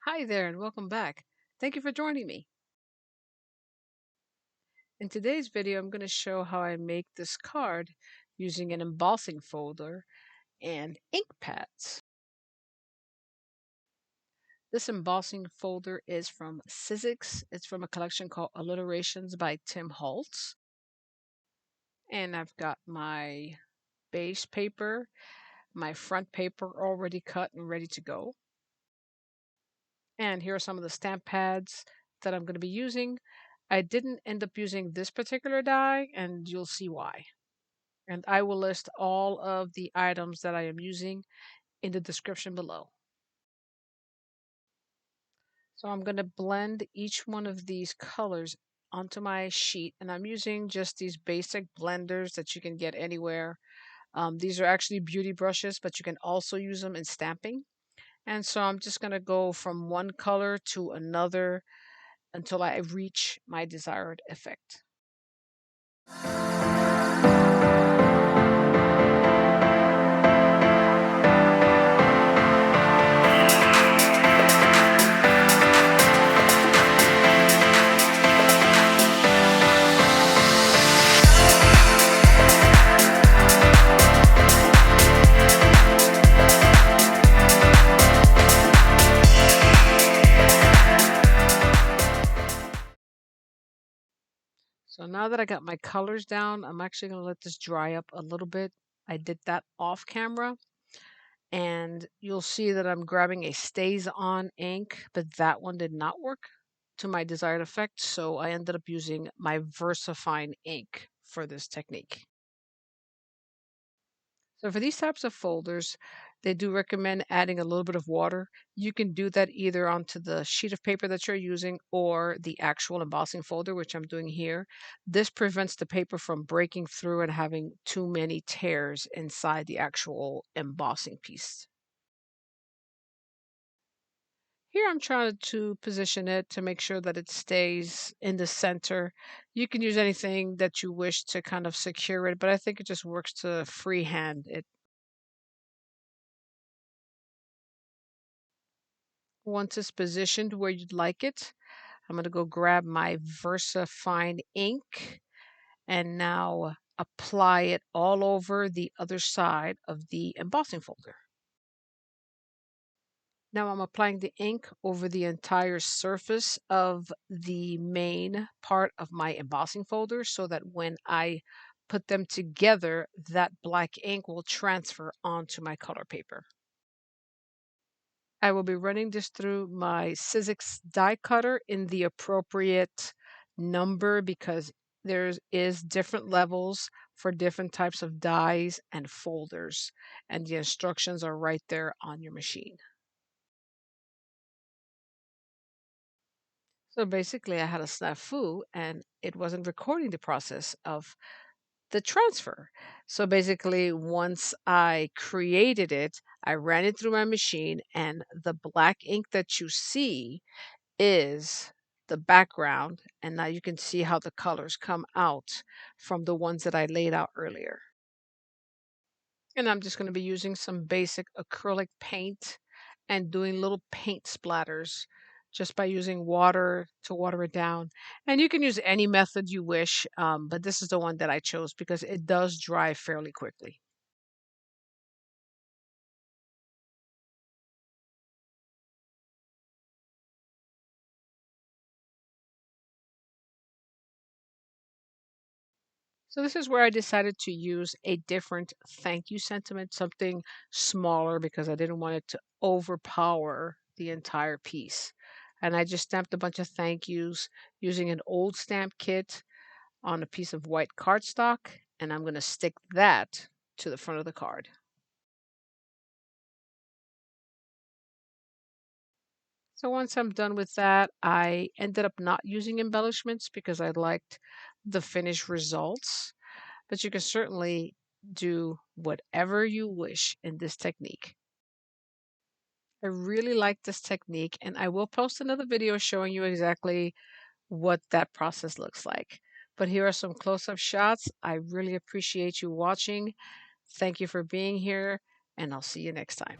Hi there and welcome back. Thank you for joining me. In today's video, I'm going to show how I make this card using an embossing folder and ink pads. This embossing folder is from Sizzix. It's from a collection called Alterations by Holtz. And I've got my base paper, my front paper already cut and ready to go. And here are some of the stamp pads that I'm going to be using. I didn't end up using this particular die, and you'll see why. And I will list all of the items that I am using in the description below. So I'm going to blend each one of these colors onto my sheet, and I'm using just these basic blenders that you can get anywhere. These are actually beauty brushes, but you can also use them in stamping. And so I'm just going to go from one color to another until I reach my desired effect. So now that I got my colors down, I'm actually going to let this dry up a little bit. I did that off camera, and you'll see that I'm grabbing a Stays On ink, but that one did not work to my desired effect, so I ended up using my VersaFine ink for this technique. So for these types of folders, they do recommend adding a little bit of water. You can do that either onto the sheet of paper that you're using or the actual embossing folder, which I'm doing here. This prevents the paper from breaking through and having too many tears inside the actual embossing piece. Here I'm trying to position it to make sure that it stays in the center. You can use anything that you wish to kind of secure it, but I think it just works to freehand it. Once it's positioned where you'd like it, I'm going to go grab my VersaFine ink and now apply it all over the other side of the embossing folder. Now I'm applying the ink over the entire surface of the main part of my embossing folder so that when I put them together, that black ink will transfer onto my color paper. I will be running this through my Sizzix die cutter in the appropriate number because there is different levels for different types of dies and folders, and the instructions are right there on your machine. So basically, I had a snafu and it wasn't recording the process of the transfer. So basically, once I created it, I ran it through my machine, and the black ink that you see is the background. And now you can see how the colors come out from the ones that I laid out earlier. And I'm just going to be using some basic acrylic paint and doing little paint splatters just by using water to water it down. And you can use any method you wish, but this is the one that I chose because it does dry fairly quickly. So this is where I decided to use a different thank you sentiment, something smaller because I didn't want it to overpower the entire piece. And I just stamped a bunch of thank yous using an old stamp kit on a piece of white cardstock, and I'm going to stick that to the front of the card. So once I'm done with that, I ended up not using embellishments because I liked the finished results, but you can certainly do whatever you wish in this technique. I really like this technique, and I will post another video showing you exactly what that process looks like. But here are some close-up shots. I really appreciate you watching. Thank you for being here, and I'll see you next time.